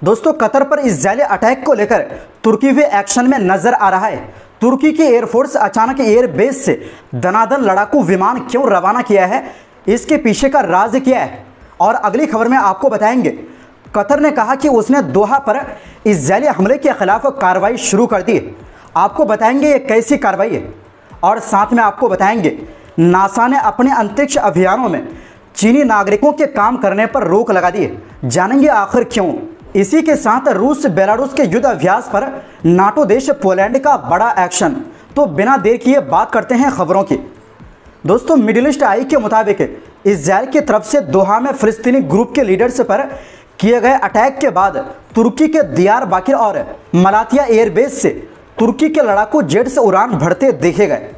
दोस्तों, कतर पर Israeli attack को लेकर तुर्की भी एक्शन में नजर आ रहा है। तुर्की की एयरफोर्स अचानक एयरबेस से दनादन लड़ाकू विमान क्यों रवाना किया है, इसके पीछे का राज क्या है, और अगली खबर में आपको बताएंगे। कतर ने कहा कि उसने दोहा पर इजरायली हमले के खिलाफ कार्रवाई शुरू कर दी। आपको बताएंगे ये कैसी कार्रवाई है, और साथ में आपको बताएंगे नासा ने अपने अंतरिक्ष अभियानों में चीनी नागरिकों के काम करने पर रोक लगा दी। जानेंगे आखिर क्यों। इसी के साथ रूस बेलारूस के युद्ध अभ्यास पर नाटो देश पोलैंड का बड़ा एक्शन। तो बिना देर किए बात करते हैं खबरों की। दोस्तों, मिडिल ईस्ट आई के मुताबिक इजरायल की तरफ से दोहा में फिलिस्तीनी ग्रुप के लीडर्स पर किए गए अटैक के बाद तुर्की के दियार बाकिर और मलातिया एयरबेस से तुर्की के लड़ाकू जेट्स उड़ान भरते देखे गए।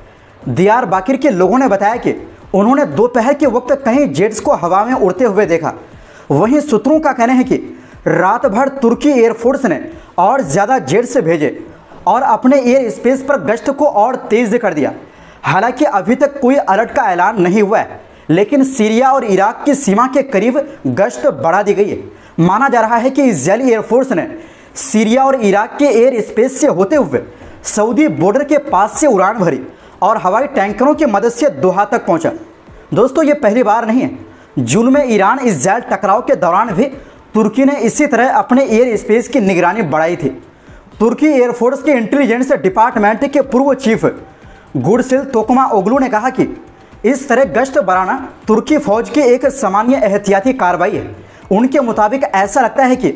दियार बाकिर के लोगों ने बताया कि उन्होंने दोपहर के वक्त कई जेट्स को हवा में उड़ते हुए देखा। वहीं सूत्रों का कहना है कि रात भर तुर्की एयरफोर्स ने और ज़्यादा जेट्स भेजे और अपने एयर स्पेस पर गश्त को और तेज कर दिया। हालांकि अभी तक कोई अलर्ट का ऐलान नहीं हुआ है, लेकिन सीरिया और इराक की सीमा के करीब गश्त बढ़ा दी गई है। माना जा रहा है कि इजरायली एयरफोर्स ने सीरिया और इराक के एयर स्पेस से होते हुए सऊदी बॉर्डर के पास से उड़ान भरी और हवाई टैंकरों की मदद से दोहा तक पहुंचा। दोस्तों, ये पहली बार नहीं है। जून में ईरान इजरायल टकराव के दौरान भी तुर्की ने इसी तरह अपने एयर स्पेस की निगरानी बढ़ाई थी। तुर्की एयरफोर्स के इंटेलिजेंस डिपार्टमेंट के पूर्व चीफ गुरसिल तोकमा ओगलू ने कहा कि इस तरह गश्त बढ़ाना तुर्की फौज की एक सामान्य एहतियाती कार्रवाई है। उनके मुताबिक ऐसा लगता है कि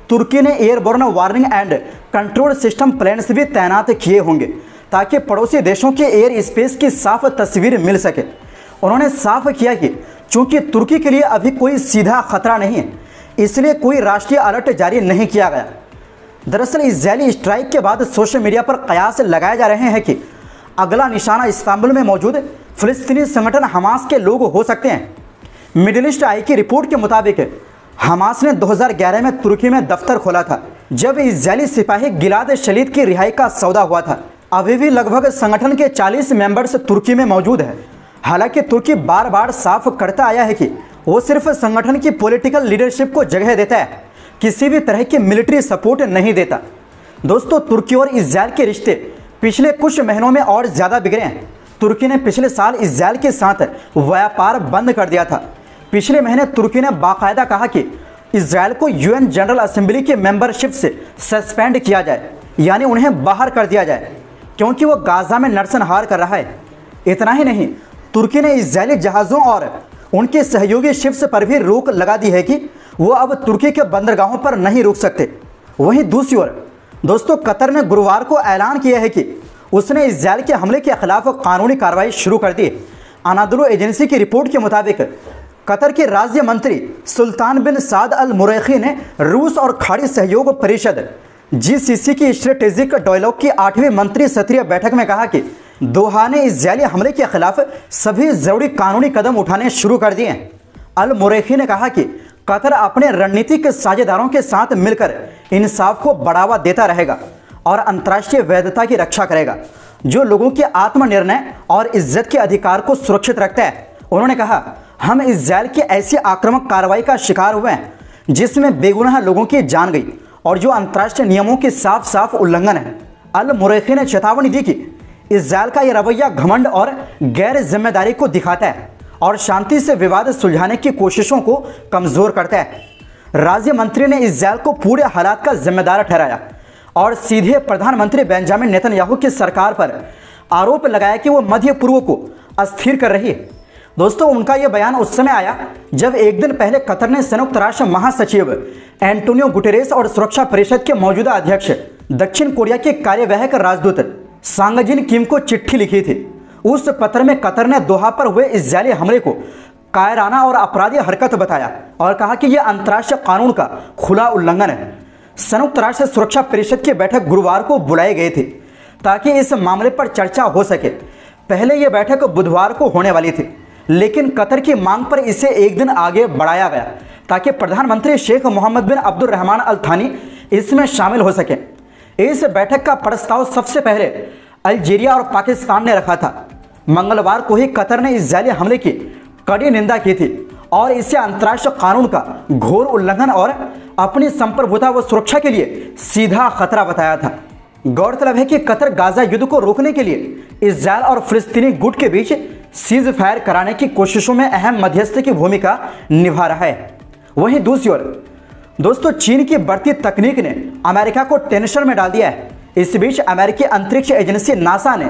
तुर्की ने airborne warning and control system planes भी तैनात किए होंगे ताकि पड़ोसी देशों के एयर स्पेस की साफ तस्वीर मिल सके। उन्होंने साफ किया कि चूंकि तुर्की के लिए अभी कोई सीधा खतरा नहीं है, इसलिए कोई राष्ट्रीय अलर्ट जारी नहीं किया गया। दरअसल इजरायली स्ट्राइक के बाद सोशल मीडिया पर कयास लगाए जा रहे हैं कि अगला निशाना इस्तांबुल में मौजूद फिलिस्तीनी संगठन हमास के लोग हो सकते हैं। मिडिल ईस्ट आई की रिपोर्ट के मुताबिक हमास ने 2011 में तुर्की में दफ्तर खोला था, जब इजरायली सिपाही गिलाद शलीद की रिहाई का सौदा हुआ था। अभी भी लगभग संगठन के 40 मेंबर्स तुर्की में मौजूद है। हालांकि तुर्की बार बार साफ करता आया है कि वो सिर्फ संगठन की पॉलिटिकल लीडरशिप को जगह देता है, किसी भी तरह की मिलिट्री सपोर्ट नहीं देता। दोस्तों, तुर्की और इजरायल के रिश्ते पिछले कुछ महीनों में और ज़्यादा बिगड़े हैं। तुर्की ने पिछले साल इजरायल के साथ व्यापार बंद कर दिया था। पिछले महीने तुर्की ने बाकायदा कहा कि इजरायल को यूएन जनरल असेंबली की मेंबरशिप से सस्पेंड किया जाए, यानी उन्हें बाहर कर दिया जाए, क्योंकि वो गाजा में नरसंहार कर रहा है। इतना ही नहीं, तुर्की ने इजरायली जहाज़ों और उनके सहयोगी शिप्स पर भी रोक लगा दी है कि वो अब तुर्की के बंदरगाहों पर नहीं रुक सकते। वहीं दूसरी ओर दोस्तों, कतर ने गुरुवार को ऐलान किया है कि उसने इजरायल के हमले के खिलाफ कानूनी कार्रवाई शुरू कर दी। अनादोलू एजेंसी की रिपोर्ट के मुताबिक कतर के राज्य मंत्री सुल्तान बिन साद अल मुरैखी ने रूस और खाड़ी सहयोग परिषद GCC की स्ट्रेटेजिक डायलॉग की 8वीं मंत्री स्तरीय बैठक में कहा कि दोहा ने इजरायली हमले के खिलाफ सभी जरूरी कानूनी कदम उठाने शुरू कर दिए हैं। अल मुरैखी ने कहा कि कतर अपने रणनीतिक साझेदारों के साथ मिलकर इंसाफ को बढ़ावा देता रहेगा और अंतर्राष्ट्रीय वैधता की रक्षा करेगा, जो लोगों के आत्मनिर्णय और इज्जत के अधिकार को सुरक्षित रखता है। उन्होंने कहा, हम इजरायल की ऐसी आक्रामक कार्रवाई का शिकार हुए हैं जिसमें बेगुनाह लोगों की जान गई और जो अंतर्राष्ट्रीय नियमों के साफ साफ उल्लंघन है। अल मुरैखी ने चेतावनी दी कि इजरायल का यह रवैया घमंड और गैर जिम्मेदारी को दिखाता है और शांति से विवाद सुलझाने की कोशिशों को कमजोर करता है। राज्य मंत्री ने इजरायल को पूरे हालात का जिम्मेदार ठहराया और सीधे प्रधानमंत्री बेंजामिन नेतन्याहू की सरकार पर आरोप लगाया कि वो मध्य पूर्व को अस्थिर कर रही है। दोस्तों, उनका यह बयान उस समय आया जब एक दिन पहले कतर ने संयुक्त राष्ट्र महासचिव एंटोनियो गुटेरेस और सुरक्षा परिषद के मौजूदा अध्यक्ष दक्षिण कोरिया के कार्यवाहक राजदूत सांग जिन किम को चिट्ठी लिखी थी। उस पत्र में कतर ने दोहा पर हुए इजरायली हमले को कायराना और अपराधी हरकत बताया और कहा कि यह अंतर्राष्ट्रीय कानून का खुला उल्लंघन है। संयुक्त राष्ट्र सुरक्षा परिषद की बैठक गुरुवार को बुलाई गई थी ताकि इस मामले पर चर्चा हो सके। पहले यह बैठक बुधवार को होने वाली थी, लेकिन कतर की मांग पर इसे एक दिन आगे बढ़ाया गया ताकि प्रधानमंत्री शेख मोहम्मद बिन अब्दुर्रहमान अल थानी इसमें शामिल हो सके। इस बैठक का प्रस्ताव सबसे पहले अल्जीरिया और पाकिस्तान ने रखा था। मंगलवार को ही कतर ने इजरायली हमले की कड़ी निंदा की थी और इसे अंतर्राष्ट्रीय कानून का घोर उल्लंघन और अपनी संप्रभुता व सुरक्षा के लिए सीधा खतरा बताया था। गौरतलब है कि कतर गाजा युद्ध को रोकने के लिए इजरायल और फिलिस्तीनी गुट के बीच सीज फायर कराने की कोशिशों में अहम मध्यस्थ की भूमिका निभा रहा है। वहीं दूसरी ओर दोस्तों, चीन की बढ़ती तकनीक ने अमेरिका को टेंशन में डाल दिया है। इस बीच अमेरिकी अंतरिक्ष एजेंसी नासा ने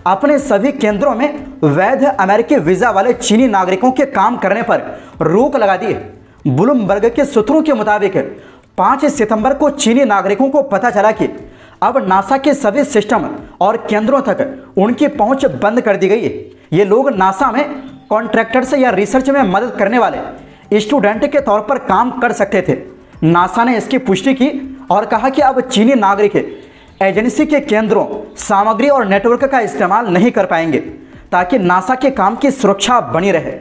अपने सभी केंद्रों में वैध अमेरिकी वीजा वाले चीनी नागरिकों के काम करने पर रोक लगा दी है। ब्लूमबर्ग के सूत्रों के मुताबिक 5 सितंबर को चीनी नागरिकों को पता चला कि अब नासा के सभी सिस्टम और केंद्रों तक उनकी पहुंच बंद कर दी गई है। ये लोग नासा में कॉन्ट्रैक्टर्स या रिसर्च में मदद करने वाले स्टूडेंट के तौर पर काम कर सकते थे। नासा ने इसकी पुष्टि की और कहा कि अब चीनी नागरिक एजेंसी के केंद्रों, सामग्री और नेटवर्क का इस्तेमाल नहीं कर पाएंगे ताकि नासा के काम की सुरक्षा बनी रहे।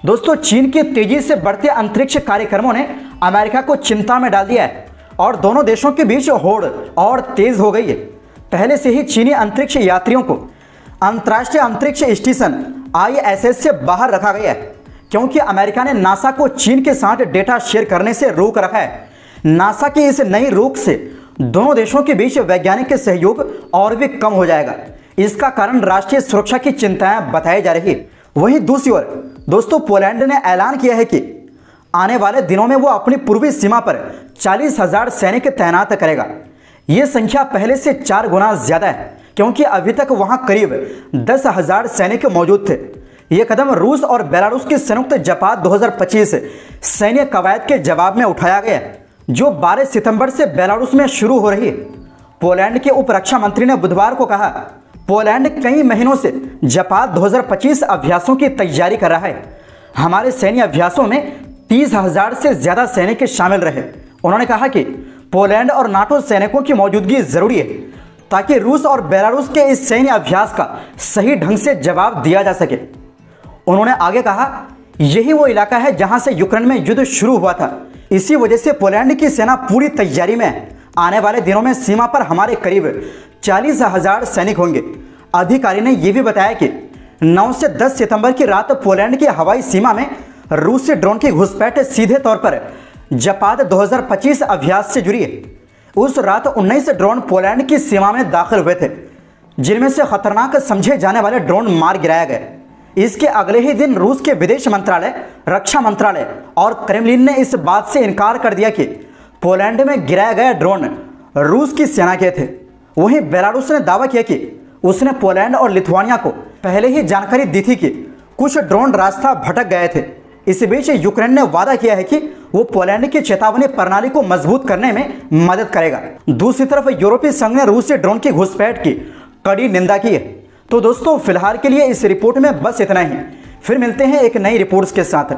दोस्तों, चीन के तेजी से बढ़ते अंतरिक्ष कार्यक्रमों ने अमेरिका को चिंता में डाल दिया है और दोनों देशों के बीच होड़ और तेज हो गई है। पहले से ही चीनी अंतरिक्ष यात्रियों को अंतर्राष्ट्रीय अंतरिक्ष स्टेशन ISS से बाहर रखा गया है क्योंकि अमेरिका ने नासा को चीन के साथ डेटा शेयर करने से रोक रखा है। नासा की इस नई रोक से दोनों देशों के बीच वैज्ञानिक सहयोग और भी कम हो जाएगा। इसका कारण राष्ट्रीय सुरक्षा की चिंताएं बताई जा रही है। वहीं दूसरी ओर दोस्तों, पोलैंड ने ऐलान किया है कि आने वाले दिनों में वो अपनी पूर्वी सीमा पर 40,000 सैनिक तैनात करेगा। ये संख्या पहले से 4 गुना ज्यादा है क्योंकि अभी तक वहां करीब 10,000 सैनिक मौजूद थे। यह कदम रूस और बेलारूस की संयुक्त जपात 2025 सैन्य कवायद के जवाब में उठाया गया जो 12 सितंबर से बेलारूस में शुरू हो रही है। पोलैंड के उप रक्षा मंत्री ने बुधवार को कहा, पोलैंड कई महीनों से जपात 2025 अभ्यासों की तैयारी कर रहा है। हमारे सैन्य अभ्यासों में 30,000 से ज्यादा सैनिक शामिल रहे। उन्होंने कहा कि पोलैंड और नाटो सैनिकों की मौजूदगी जरूरी है ताकि रूस और बेलारूस के इस सैन्य अभ्यास का सही ढंग से जवाब दिया जा सके। उन्होंने आगे कहा, यही वो इलाका है जहां से यूक्रेन में युद्ध शुरू हुआ था। इसी वजह से पोलैंड की सेना पूरी तैयारी में है। आने वाले दिनों में सीमा पर हमारे करीब 40,000 सैनिक होंगे। अधिकारी ने यह भी बताया कि 9 से 10 सितंबर की रात पोलैंड की हवाई सीमा में रूसी ड्रोन की घुसपैठ सीधे तौर पर जपात 2025 अभ्यास से जुड़ी है। उस रात 19 ड्रोन पोलैंड की सीमा में दाखिल हुए थे जिनमें से खतरनाक समझे जाने वाले ड्रोन मार गिराया गया। इसके अगले ही दिन रूस के विदेश मंत्रालय, रक्षा मंत्रालय और क्रेमलिन ने इस बात से इनकार कर दिया कि पोलैंड में गिराया गया ड्रोन रूस की सेना के थे। वहीं बेलारूस ने दावा किया कि उसने पोलैंड और लिथुआनिया को पहले ही जानकारी दी थी कि कुछ ड्रोन रास्ता भटक गए थे। इस बीच यूक्रेन ने वादा किया है कि वो पोलैंड की चेतावनी प्रणाली को मजबूत करने में मदद करेगा। दूसरी तरफ यूरोपीय संघ ने रूसी ड्रोन की घुसपैठ की कड़ी निंदा की है। तो दोस्तों, फिलहाल के लिए इस रिपोर्ट में बस इतना ही। फिर मिलते हैं एक नई रिपोर्ट्स के साथ।